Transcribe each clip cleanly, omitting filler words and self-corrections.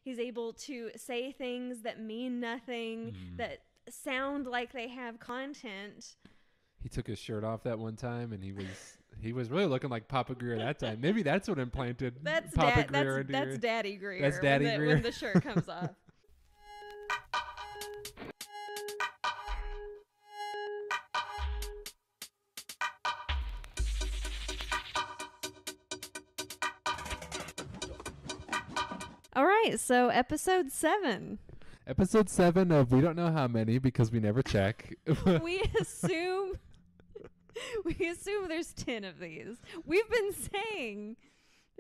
He's able to say things that mean nothing, that sound like they have content. He took his shirt off that one time, and he was really looking like Papa Greer that time. Maybe that's what implanted Papa Greer into That's Daddy Greer. That's Daddy Greer. When the shirt comes off. All right, so episode 7. Episode 7 of we don't know how many because we never check. we assume there's 10 of these. We've been saying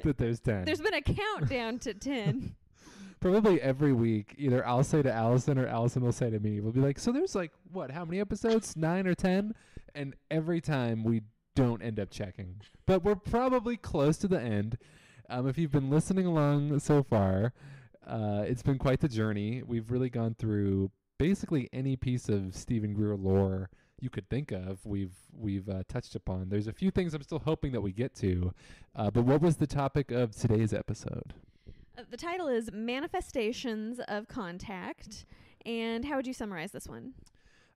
that there's 10. There's been a countdown to 10. Probably every week, either I'll say to Allison or Allison will say to me. We'll be like, so there's like, what, how many episodes? 9 or 10? And every time we don't end up checking. But we're probably close to the end. If you've been listening along so far, it's been quite the journey. We've really gone through basically any piece of Stephen Greer lore you could think of. We've touched upon. There's a few things I'm still hoping that we get to. But what was the topic of today's episode? The title is Manifestations of Contact. And how would you summarize this one?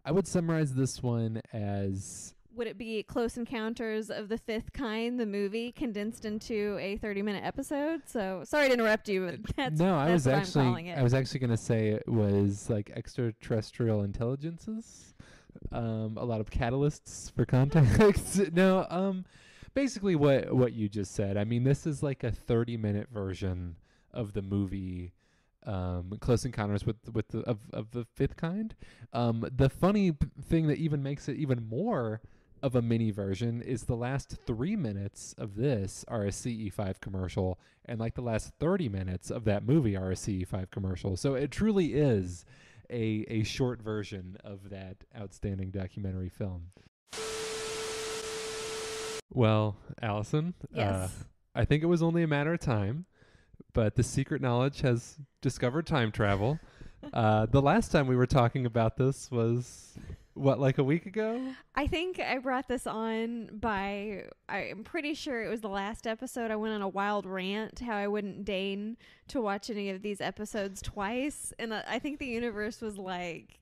I would summarize this one as... Would it be Close Encounters of the Fifth Kind, the movie, condensed into a 30-minute episode? So, sorry to interrupt you, but that's what I'm calling it. I was actually going to say it was like extraterrestrial intelligences. A lot of catalysts for context. No, basically what you just said. I mean, this is like a 30-minute version of the movie Close Encounters of the Fifth Kind. The funny thing that even makes it even more of a mini version is the last 3 minutes of this are a CE5 commercial, and like the last 30 minutes of that movie are a CE5 commercial. So it truly is a short version of that outstanding documentary film. Well, Allison, yes. I think it was only a matter of time, but the secret knowledge has discovered time travel. The last time we were talking about this was, what, like a week ago? I think I brought this on I'm pretty sure it was the last episode. I went on a wild rant how I wouldn't deign to watch any of these episodes twice. And I think the universe was like,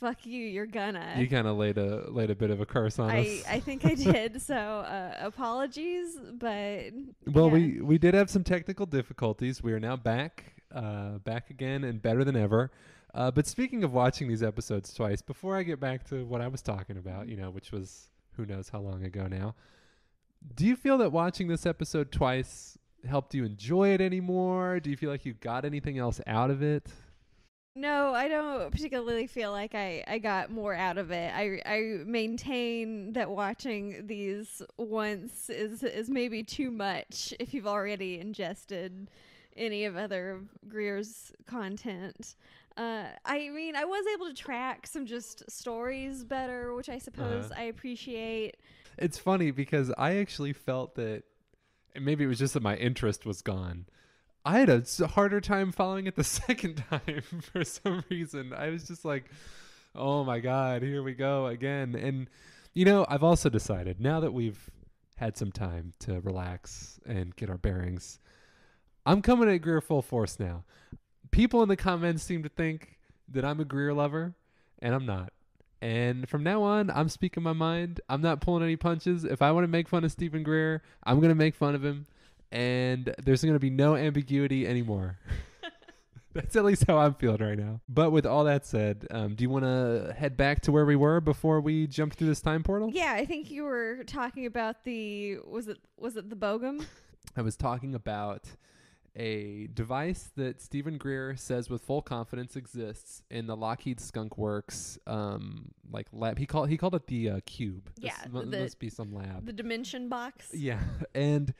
fuck you, you're gonna. You kind of laid a bit of a curse on us. I think I did. So apologies, but well, yeah. we did have some technical difficulties. We are now back again and better than ever. But speaking of watching these episodes twice, before I get back to what I was talking about, which was who knows how long ago now, do you feel that watching this episode twice helped you enjoy it anymore? Do you feel like you got anything else out of it? No, I don't particularly feel like I got more out of it. I maintain that watching these once is maybe too much if you've already ingested any of other Greer's content. I mean, I was able to track some just stories better, which I suppose I appreciate. It's funny because I actually felt that, and maybe it was just that my interest was gone. I had a harder time following it the second time for some reason. I was just like, oh my God, here we go again. And, I've also decided now that we've had some time to relax and get our bearings, I'm coming at Greer full force now. People in the comments seem to think that I'm a Greer lover, and I'm not. And from now on, I'm speaking my mind. I'm not pulling any punches. If I want to make fun of Stephen Greer, I'm going to make fun of him. And there's going to be no ambiguity anymore. That's at least how I'm feeling right now. But with all that said, do you want to head back to where we were before we jump through this time portal? Yeah, I think you were talking about was it the Bogum? I was talking about a device that Stephen Greer says with full confidence exists in the Lockheed Skunk Works lab. He called it the cube. Yeah, this must be some lab. The dimension box. Yeah, and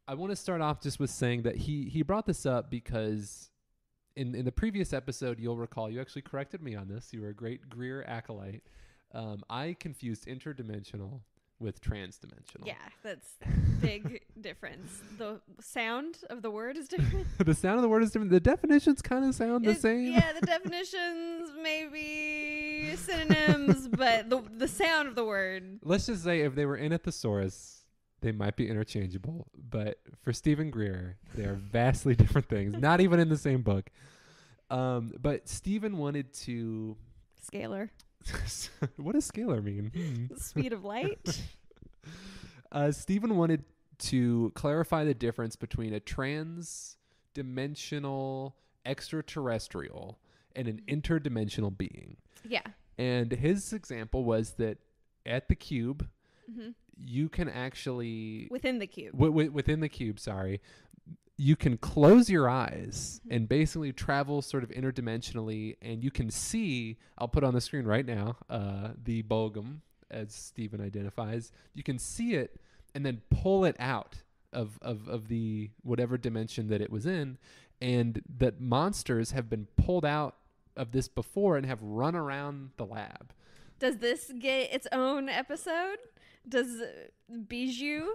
I want to start off just with saying that he brought this up because in the previous episode, you'll recall, you actually corrected me on this. You were a great Greer acolyte. I confused interdimensional with transdimensional. Yeah, that's big difference. The sound of the word is different. The sound of the word is different. The definitions kind of sound the same. Yeah, the definitions may be synonyms, but the sound of the word. Let's just say if they were in a thesaurus, they might be interchangeable, but for Stephen Greer, they are vastly different things, not even in the same book. But Stephen wanted to... Scalar. What does scalar mean? Speed of light. Stephen wanted to clarify the difference between a trans-dimensional extraterrestrial and an interdimensional being. Yeah. And his example was that at the cube, Mm-hmm. you can actually... Within the cube. Within the cube, sorry. You can close your eyes and basically travel sort of interdimensionally, and you can see, I'll put on the screen right now, the Bogum, as Stephen identifies. You can see it and then pull it out of the whatever dimension that it was in, and that monsters have been pulled out of this before and have run around the lab. Does this get its own episode? Does Bijou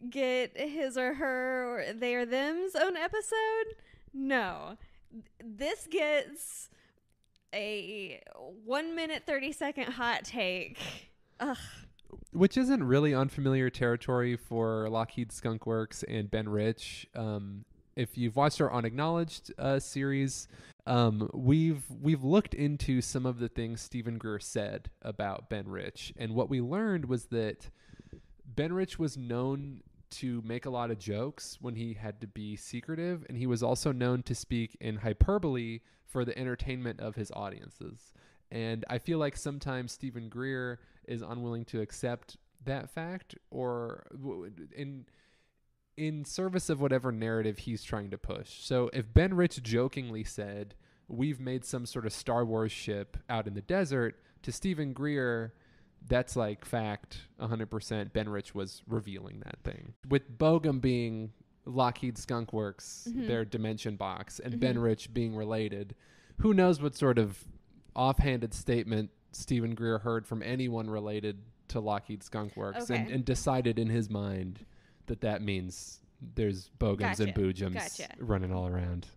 get his or her or they or them's own episode? No. This gets a 1 minute 30-second hot take. Ugh. Which isn't really unfamiliar territory for Lockheed Skunk Works and Ben Rich. If you've watched our Unacknowledged series, we've looked into some of the things Stephen Greer said about Ben Rich, and what we learned was that Ben Rich was known to make a lot of jokes when he had to be secretive, and he was also known to speak in hyperbole for the entertainment of his audiences. And I feel like sometimes Stephen Greer is unwilling to accept that fact, or in service of whatever narrative he's trying to push. So if Ben Rich jokingly said, we've made some sort of Star Wars ship out in the desert, to Stephen Greer, that's like fact 100%. Ben Rich was revealing that thing. With Bogum being Lockheed Skunk Works, their dimension box, and Ben Rich being related, who knows what sort of offhanded statement Stephen Greer heard from anyone related to Lockheed Skunk Works, and decided in his mind that means there's Bogums and Boojums running all around.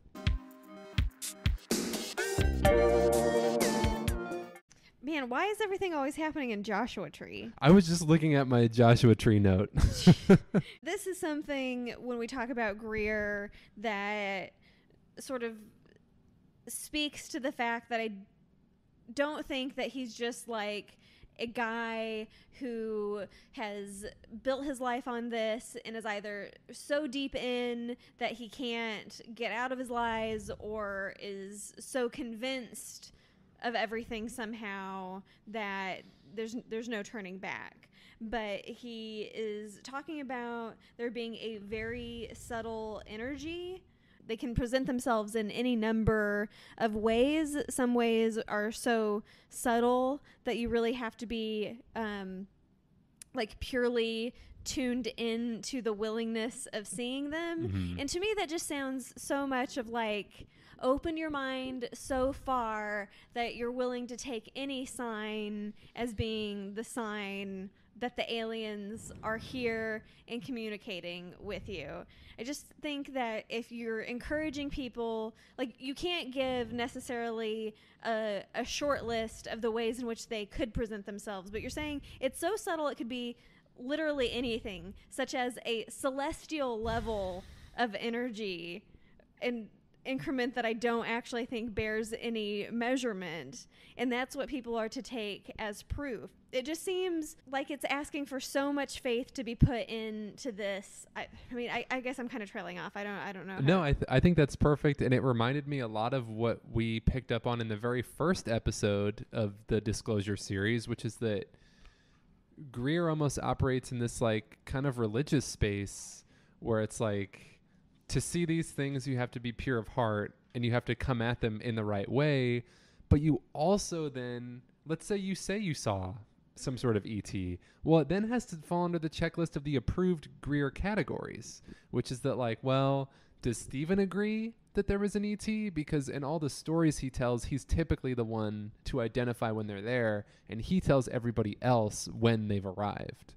Man, why is everything always happening in Joshua Tree? I was just looking at my Joshua Tree note. This is something when we talk about Greer that sort of speaks to the fact that I don't think that he's just like a guy who has built his life on this and is either so deep in that he can't get out of his lies, or is so convinced of everything somehow that there's no turning back. But he is talking about there being a very subtle energy. They can present themselves in any number of ways. Some ways are so subtle that you really have to be like purely tuned in to the willingness of seeing them. And to me, that just sounds so much of like, open your mind so far that you're willing to take any sign as being the sign that the aliens are here and communicating with you. I just think that if you're encouraging people, like, you can't give necessarily a short list of the ways in which they could present themselves, but you're saying it's so subtle it could be literally anything, such as a celestial level of energy, and increment that I don't actually think bears any measurement, and that's what people are to take as proof. It just seems like it's asking for so much faith to be put into this. I mean, I guess I'm kind of trailing off. I don't know. No, I think that's perfect, and it reminded me a lot of what we picked up on in the very first episode of the Disclosure series, which is that Greer almost operates in this like kind of religious space where it's like, to see these things, you have to be pure of heart and you have to come at them in the right way. But you also then, let's say you saw some sort of ET. Well, it then has to fall under the checklist of the approved Greer categories, which is that like, well, does Stephen agree that there was an ET? Because in all the stories he tells, he's typically the one to identify when they're there, and he tells everybody else when they've arrived.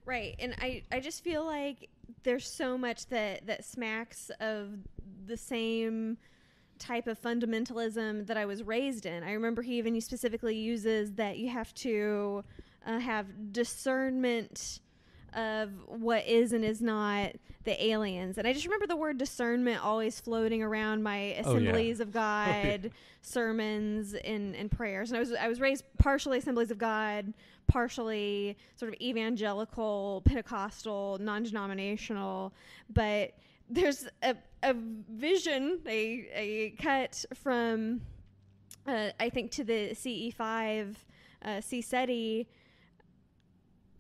Right. And I just feel like there's so much that smacks of the same type of fundamentalism that I was raised in. I remember he specifically uses that you have to have discernment of what is and is not the aliens. And I just remember the word discernment always floating around my Assemblies of God sermons and prayers. And I was raised partially Assemblies of God, partially sort of evangelical, Pentecostal, non-denominational. But there's a vision, a cut from, I think, to the CE5, CSETI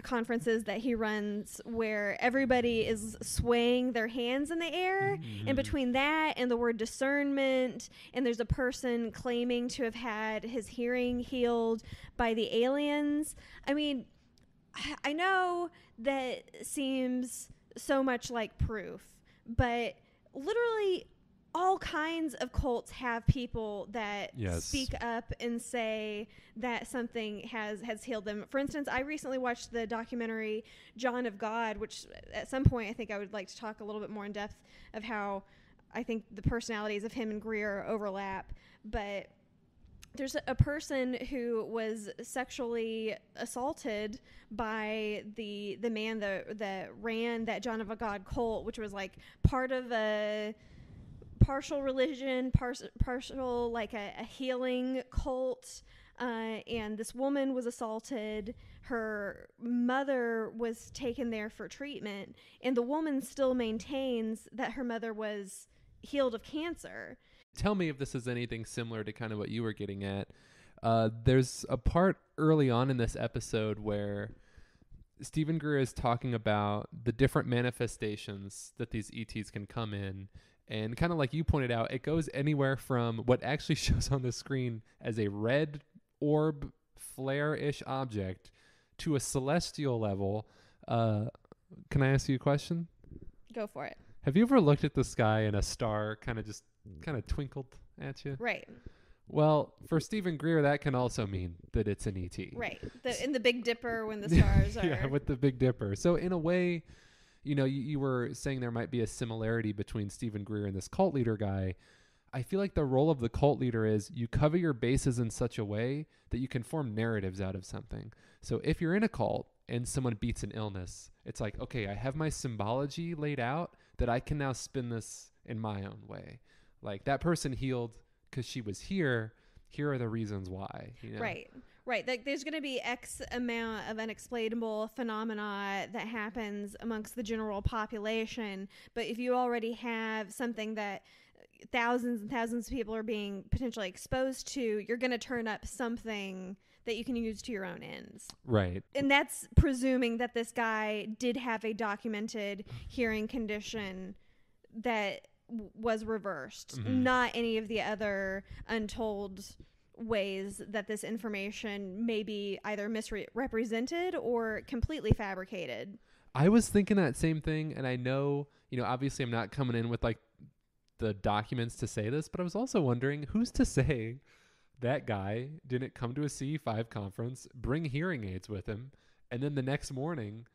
conferences that he runs, where everybody is swaying their hands in the air, and between that and the word discernment, and there's a person claiming to have had his hearing healed by the aliens. I mean, I know that seems so much like proof, but literally all kinds of cults have people that speak up and say that something has healed them. For instance, I recently watched the documentary John of God, which at some point I think I would like to talk a little bit more in depth of how I think the personalities of him and Greer overlap. But there's a person who was sexually assaulted by the man that ran that John of God cult, which was like part of a partial religion, partial like a healing cult, and this woman was assaulted. Her mother was taken there for treatment, and the woman still maintains that her mother was healed of cancer. Tell me if this is anything similar to kind of what you were getting at. There's a part early on in this episode where Stephen Greer is talking about the different manifestations that these ETs can come in. And kind of like you pointed out, it goes anywhere from what actually shows on the screen as a red orb, flare-ish object to a celestial level. Can I ask you a question? Go for it. Have you ever looked at the sky and a star kind of twinkled at you? Right. Well, for Stephen Greer, that can also mean that it's an ET. Right. In the Big Dipper when the stars are... Yeah, with the Big Dipper. So in a way, you know, you were saying there might be a similarity between Stephen Greer and this cult leader guy. I feel like the role of the cult leader is you cover your bases in such a way that you can form narratives out of something. So if you're in a cult and someone beats an illness, it's like, okay, I have my symbology laid out that I can now spin this in my own way. Like, that person healed because she was here. Here are the reasons why. You know? Right. Like, there's going to be X amount of unexplainable phenomena that happens amongst the general population. But if you already have something that thousands and thousands of people are being potentially exposed to, you're going to turn up something that you can use to your own ends. Right. And that's presuming that this guy did have a documented hearing condition that was reversed, not any of the other untold ways that this information may be either misrepresented or completely fabricated. I was thinking that same thing, and I know, you know, obviously I'm not coming in with like the documents to say this, but I was also wondering who's to say that guy didn't come to a CE5 conference, bring hearing aids with him, and then the next morning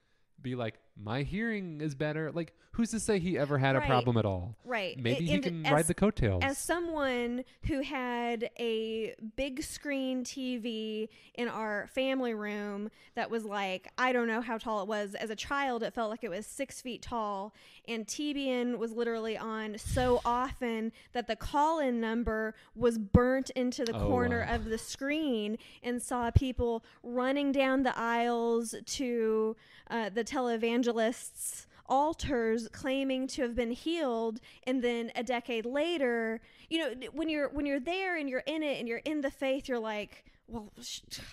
be like, my hearing is better. Like, who's to say he ever had a problem at all? Right. Maybe he can ride the coattails. As someone who had a big screen TV in our family room that was like, I don't know how tall it was. As a child, it felt like it was 6 feet tall. And TBN was literally on so often that the call-in number was burnt into the corner of the screen, and saw people running down the aisles to the televangelists' altars claiming to have been healed. And then a decade later, you know, when you're there and you're in it and you're in the faith, you're like, well,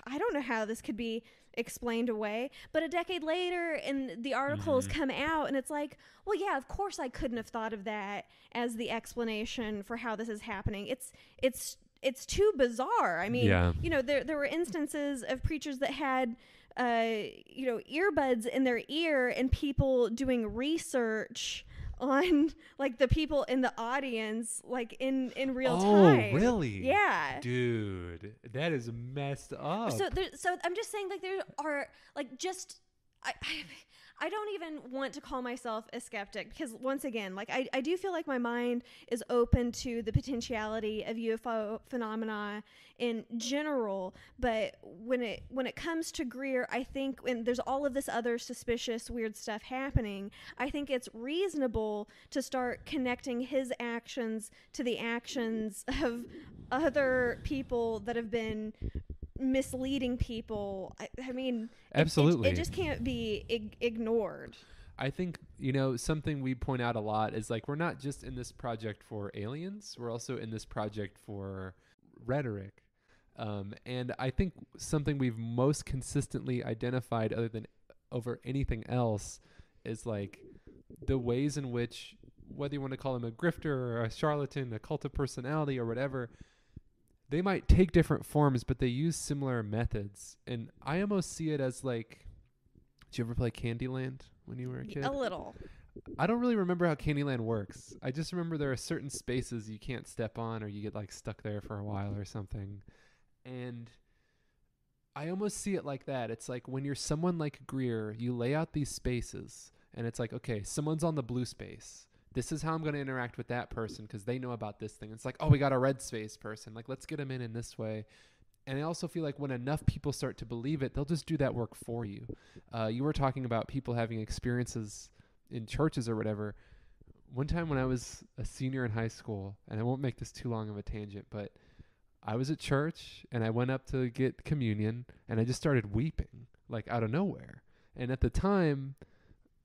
I don't know how this could be explained away. But a decade later, and the articles come out, and it's like, well, yeah, of course I couldn't have thought of that as the explanation for how this is happening. It's too bizarre. I mean, you know, there were instances of preachers that had you know, earbuds in their ear, and people doing research on like the people in the audience, like in real time. Oh, really? Yeah. Dude, that is messed up. So I'm just saying, like, there are like, just I don't even want to call myself a skeptic because once again, like I do feel like my mind is open to the potentiality of UFO phenomena in general. But when it comes to Greer, I think when there's all of this other suspicious, weird stuff happening, I think it's reasonable to start connecting his actions to the actions of other people that have been misleading people. I mean, Absolutely. it just can't be ignored. I think, something we point out a lot is like, we're not just in this project for aliens, we're also in this project for rhetoric. And I think something we've most consistently identified other than over anything else is like the ways in which, whether you want to call him a grifter or a charlatan, a cult of personality or whatever, they might take different forms, but they use similar methods. And I almost see it as like, did you ever play Candyland when you were a kid? A little. I don't really remember how Candyland works. I just remember there are certain spaces you can't step on or you get like stuck there for a while or something. And I almost see it like that. It's like when you're someone like Greer, you lay out these spaces and it's like, okay, someone's on the blue space. This is how I'm going to interact with that person because they know about this thing. It's like, oh, we got a red space person. Like, let's get them in this way. And I also feel like when enough people start to believe it, they'll just do that work for you. You were talking about people having experiences in churches or whatever. One time when I was a senior in high school, and I won't make this too long of a tangent, but I was at church and I went up to get communion and I just started weeping, like out of nowhere. And at the time,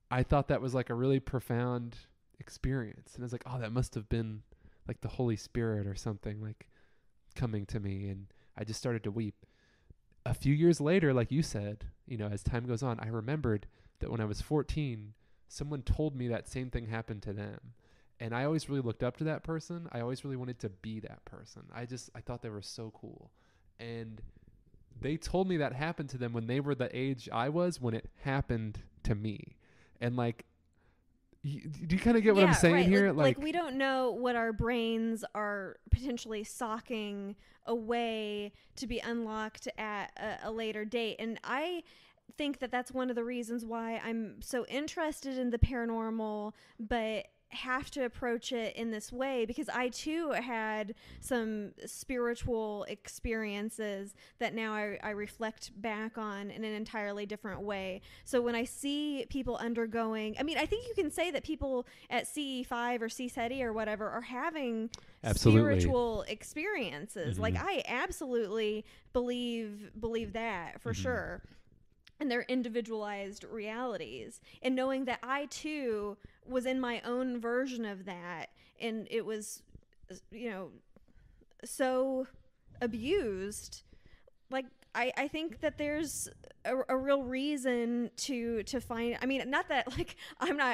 I thought that was like a really profound experience. And I was like, oh, that must have been like the Holy Spirit or something like coming to me. And I just started to weep. A few years later, like you said, as time goes on, I remembered that when I was 14, someone told me that same thing happened to them. And I always really looked up to that person. I always really wanted to be that person. I thought they were so cool. And they told me that happened to them when they were the age I was when it happened to me. And like, do you kind of get what I'm saying right. here? Like we don't know what our brains are potentially socking away to be unlocked at a later date. And I think that that's one of the reasons why I'm so interested in the paranormal, but have to approach it in this way, because I too had some spiritual experiences that now I reflect back on in an entirely different way. So when I see people undergoing, I mean, I think you can say that people at CE5 or CSETI or whatever are having spiritual experiences. Mm-hmm. Like I absolutely believe that for sure. And their individualized realities, and knowing that I too was in my own version of that, and it was, so abused. Like I think that there's a real reason to find. I mean, not that like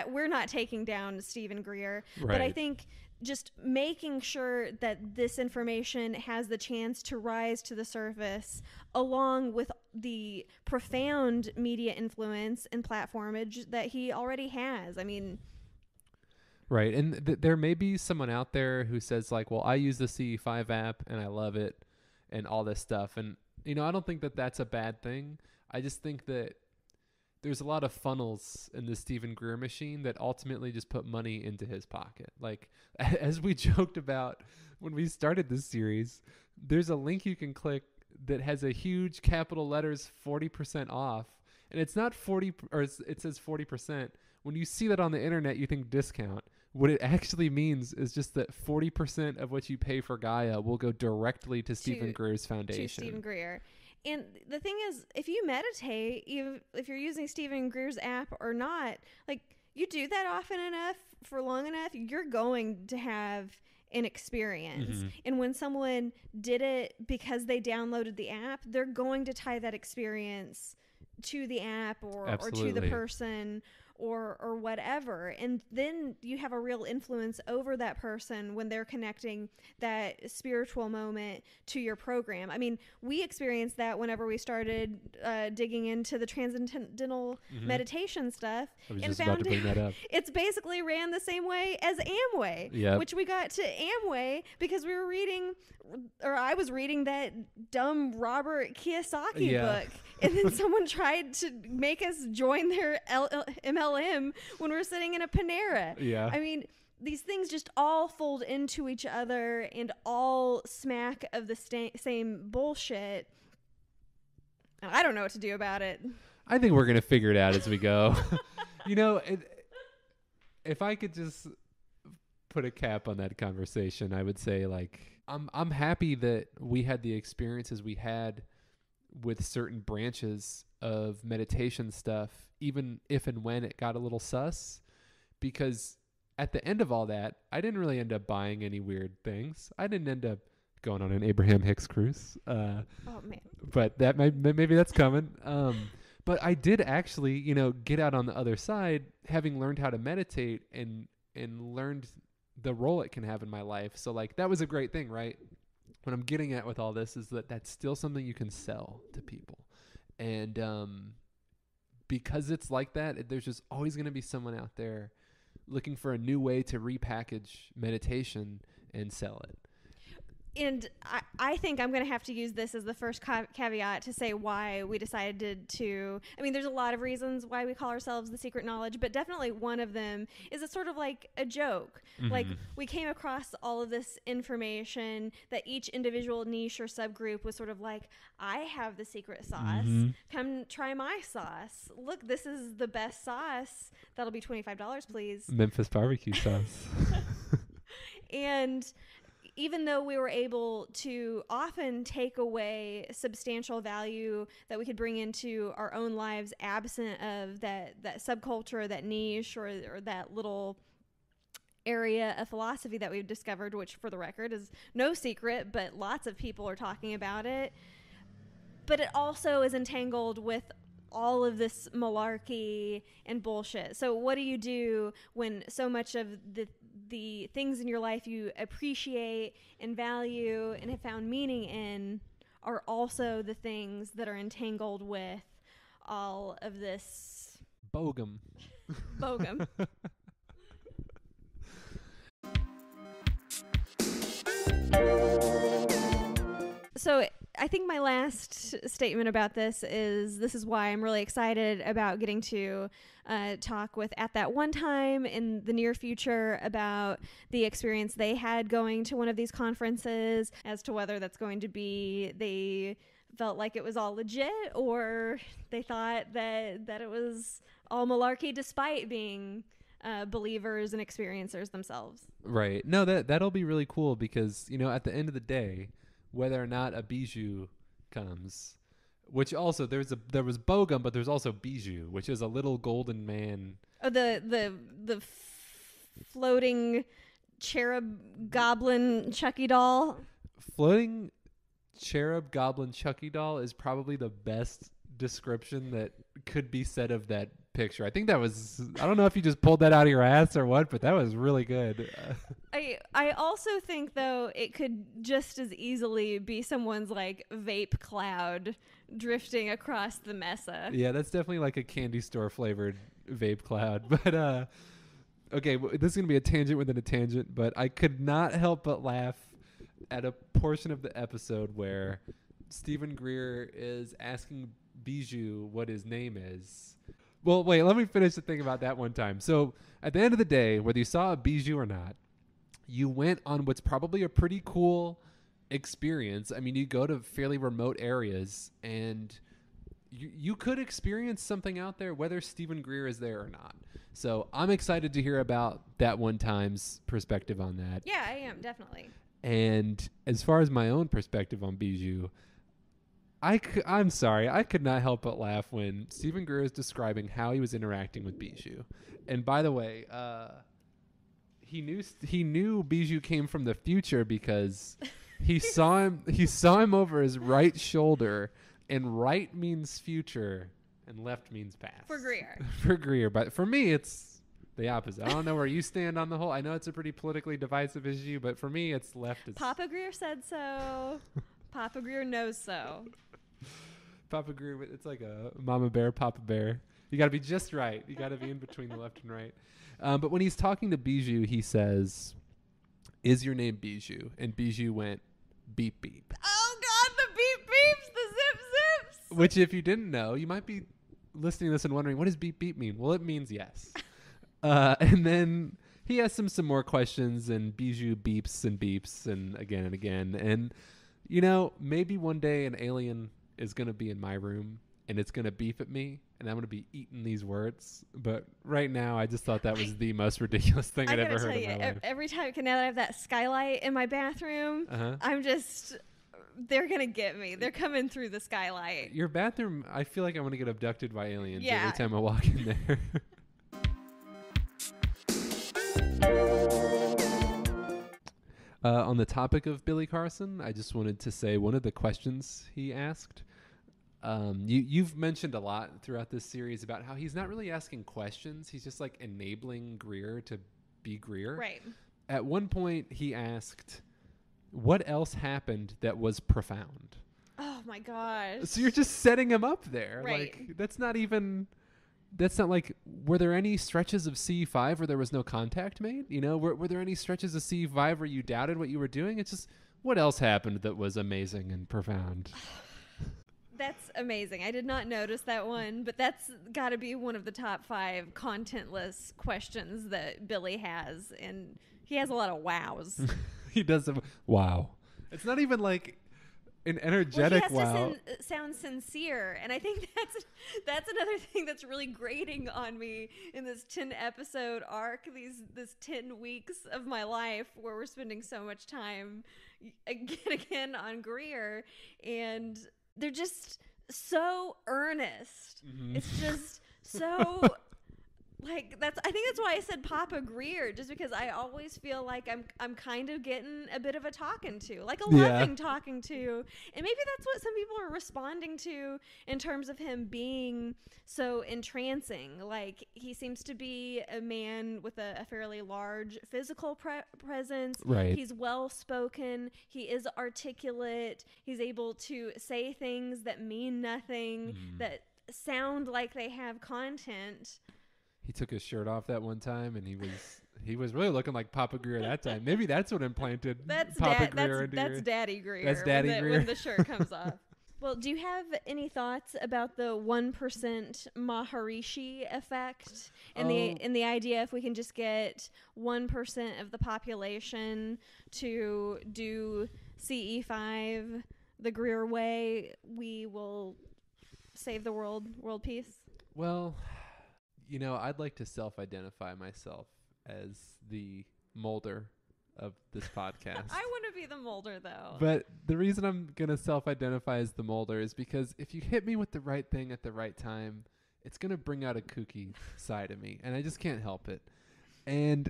we're not taking down Stephen Greer, right. But I think just making sure that this information has the chance to rise to the surface, along with the profound media influence and platformage that he already has. I mean, right. And there may be someone out there who says like, well, I use the CE5 app and I love it and all this stuff. And, I don't think that that's a bad thing. I just think that there's a lot of funnels in the Stephen Greer machine that ultimately just put money into his pocket. Like, as we joked about when we started this series, there's a link you can click that has a huge capital letters 40% off. And it's not 40, or it says 40%. When you see that on the internet, you think discount. What it actually means is just that 40% of what you pay for Gaia will go directly to Stephen Greer's foundation. To Stephen Greer. And the thing is, if you meditate, if you're using Stephen Greer's app or not, like you do that often enough for long enough, you're going to have an experience. Mm-hmm. And when someone did it because they downloaded the app, they're going to tie that experience to the app or to the person or whatever. And then you have a real influence over that person when they're connecting that spiritual moment to your program. I mean, we experienced that whenever we started digging into the transcendental meditation stuff. I was and just about to bring that up. It's basically ran the same way as Amway, which we got to Amway because we were reading, or I was reading that dumb Robert Kiyosaki book. And then someone tried to make us join their MLM when we're sitting in a Panera. Yeah. I mean, these things just all fold into each other and all smack of the same bullshit. And I don't know what to do about it. I think we're going to figure it out as we go. If I could just put a cap on that conversation, I would say, like, I'm happy that we had the experiences we had with certain branches of meditation stuff, even if and when it got a little sus, because at the end of all that, I didn't really end up buying any weird things. I didn't end up going on an Abraham Hicks cruise. Oh man! But that maybe that's coming. But I did actually, get out on the other side, having learned how to meditate and learned the role it can have in my life. So like that was a great thing, right? What I'm getting at with all this is that that's still something you can sell to people. And because it's like that, there's just always going to be someone out there looking for a new way to repackage meditation and sell it. And I think I'm going to have to use this as the first caveat to say why we decided to. I mean, there's a lot of reasons why we call ourselves The Secret Knowledge, but definitely one of them is it's sort of like a joke. Mm-hmm. Like, we came across all of this information that each individual niche or subgroup was sort of like, I have the secret sauce. Mm-hmm. Come try my sauce. Look, this is the best sauce. That'll be $25, please. Memphis barbecue sauce. And even though we were able to often take away substantial value that we could bring into our own lives absent of that subculture, that niche, or that little area of philosophy that we've discovered, which for the record is no secret, but lots of people are talking about it. But it also is entangled with all of this malarkey and bullshit. So what do you do when so much of the things in your life you appreciate and value and have found meaning in are also the things that are entangled with all of this bogum? So I think my last statement about this is why I'm really excited about getting to talk with At That One Time in the near future about the experience they had going to one of these conferences, as to whether that's going to be they felt like it was all legit or they thought that it was all malarkey despite being believers and experiencers themselves. Right. No, that'll be really cool because, at the end of the day, whether or not a bijou comes, which also there was Bogum, but there's also bijou, which is a little golden man. Oh, the floating cherub goblin Chucky doll. Floating cherub goblin Chucky doll is probably the best description that could be said of that picture. I think that was, I don't know if you just pulled that out of your ass or what, but that was really good. I also think, though, it could just as easily be someone's, like, vape cloud drifting across the mesa. Yeah, that's definitely like a candy store flavored vape cloud. But, okay, this is going to be a tangent within a tangent, but I could not help but laugh at a portion of the episode where Stephen Greer is asking Bijou what his name is. Well, wait, let me finish the thing about that one time. So at the end of the day, whether you saw a bijou or not, you went on what's probably a pretty cool experience. I mean, you go to fairly remote areas and you could experience something out there, whether Stephen Greer is there or not. So I'm excited to hear about that one time's perspective on that. Yeah, I am, definitely. And as far as my own perspective on bijou, I'm sorry, I could not help but laugh when Stephen Greer is describing how he was interacting with Bijou. And by the way, he knew Bijou came from the future because he saw him over his right shoulder, and right means future and left means pass. For Greer. For Greer. But for me, it's the opposite. I don't know where you stand on the whole. I know it's a pretty politically divisive issue, but for me, it's left. Papa Greer said so. Papa Greer knows so. Papa Greer, it's like a mama bear, papa bear. You got to be just right. You got to be in between the left and right. But when he's talking to Bijou, he says, "Is your name Bijou?" And Bijou went, "Beep, beep." Oh, God, the beep beeps, the zip zips. Which, if you didn't know, you might be listening to this and wondering, what does beep, beep mean? Well, it means yes. And then he asks him some more questions, and Bijou beeps and beeps and again. And, you know, maybe one day an alien is going to be in my room and it's going to beep at me and I'm going to be eating these words. But right now, I just thought that was the most ridiculous thing I'd ever heard in my life. Every time, now that I have that skylight in my bathroom, I'm just, they're going to get me. They're coming through the skylight. Your bathroom, I feel like I'm going to get abducted by aliens Yeah. every time I walk in there. On the topic of Billy Carson, I just wanted to say one of the questions he asked. You've mentioned a lot throughout this series about how he's not really asking questions. He's just like enabling Greer to be Greer. Right. At one point, he asked, "What else happened that was profound?" Oh, my gosh. So you're just setting him up there. Right. Like, that's not like, were there any stretches of C5 where there was no contact made? You know, were there any stretches of C5 where you doubted what you were doing? It's just, what else happened that was amazing and profound? That's amazing. I did not notice that one, but that's got to be one of the top 5 contentless questions that Billy has. And he has a lot of wows. He does. Wow. It's not even like an energetic he has wow. to sound sincere, and I think that's another thing that's really grating on me in this 10-episode arc. This 10 weeks of my life where we're spending so much time again on Greer, and they're just so earnest. Mm-hmm. It's just so. Like I think that's why I said Papa Greer, just because I always feel like I'm kind of getting a bit of a talking to, like a loving talking to, and maybe that's what some people are responding to in terms of him being so entrancing. Like, he seems to be a man with a fairly large physical presence. Right. He's well spoken. He is articulate. He's able to say things that mean nothing, that sound like they have content. He took his shirt off that one time, and he was really looking like Papa Greer that time. Maybe that's what implanted Papa Greer into That's Daddy Greer. That's Daddy Greer. When the shirt comes off. Well, do you have any thoughts about the 1% Maharishi effect and the idea if we can just get 1% of the population to do CE5 the Greer way, we will save the world peace? Well, you know, I'd like to self-identify myself as the Mulder of this podcast. I want to be the Mulder, though. But the reason I'm going to self-identify as the Mulder is because if you hit me with the right thing at the right time, it's going to bring out a kooky side of me, and I just can't help it. And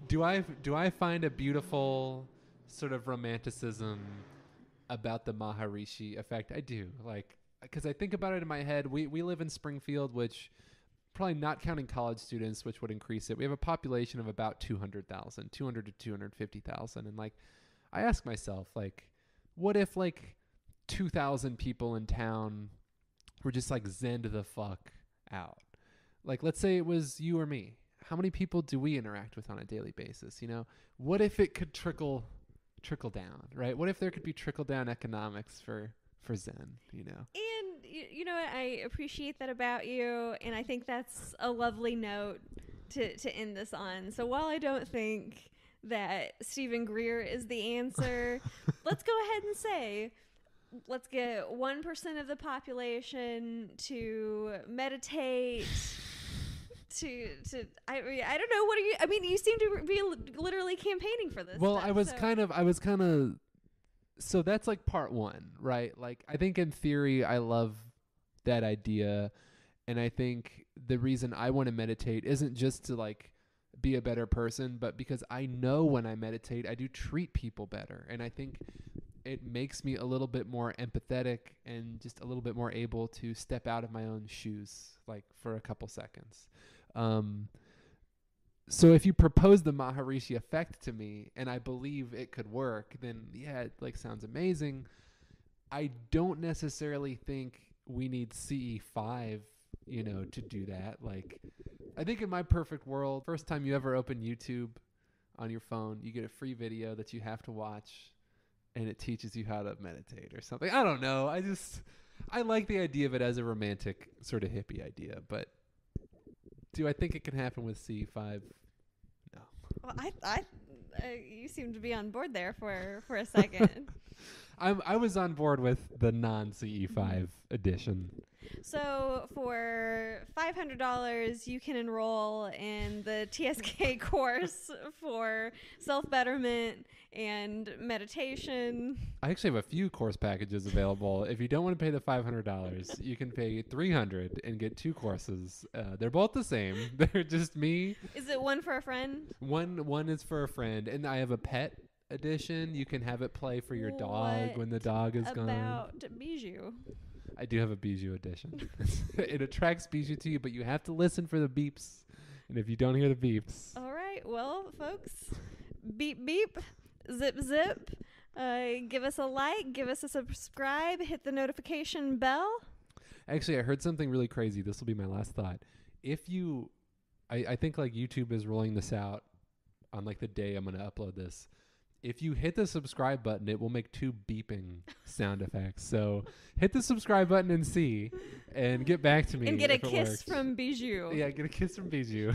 do I find a beautiful sort of romanticism about the Maharishi effect? I do. Like, because I think about it in my head, we live in Springfield, which, probably not counting college students, which would increase it, we have a population of about 200,000, 200 to 250,000. And, like, I ask myself, like, what if, like, 2,000 people in town were just, like, zen to the fuck out? Like, let's say it was you or me. How many people do we interact with on a daily basis, you know? What if it could trickle down, right? What if there could be trickle-down economics for Zen, you know? And you know what? I appreciate that about you, and I think that's a lovely note to end this on. So while I don't think that Stephen Greer is the answer, let's go ahead and say, let's get 1% of the population to meditate. I don't know, what are you? I mean, you seem to be literally campaigning for this. Well, stuff, I was kind of. So that's like part one, right? Like, I think in theory, I love that idea. And I think the reason I want to meditate isn't just to, like, be a better person, but because I know when I meditate, I do treat people better. And I think it makes me a little bit more empathetic and just a little bit more able to step out of my own shoes, like for a couple seconds. So if you propose the Maharishi effect to me and I believe it could work, then yeah, it like sounds amazing. I don't necessarily think we need CE5, to do that. Like, I think in my perfect world, first time you ever open YouTube on your phone, you get a free video that you have to watch and it teaches you how to meditate or something. I don't know. I like the idea of it as a romantic sort of hippie idea, but do I think it can happen with CE5? No. Well, you seem to be on board there for a second. I was on board with the non-CE5 edition. So for $500, you can enroll in the TSK course for self-betterment and meditation. I actually have a few course packages available. If you don't want to pay the $500, you can pay $300 and get 2 courses. They're both the same. They're just me. Is it one for a friend? One is for a friend, and I have a pet edition. You can have it play for your dog when the dog is gone. About Bijou? I do have a Bijou edition. It attracts Bijou to you, but you have to listen for the beeps. And if you don't hear the beeps... All right. Well, folks, beep, beep, zip, zip. Give us a like, give us a subscribe, hit the notification bell. Actually, I heard something really crazy. This will be my last thought. If you... I think like YouTube is rolling this out on like the day I'm going to upload this. If you hit the subscribe button, it will make 2 beeping sound effects. So hit the subscribe button and see, and get back to me. And get a kiss from Bijou. Yeah, get a kiss from Bijou.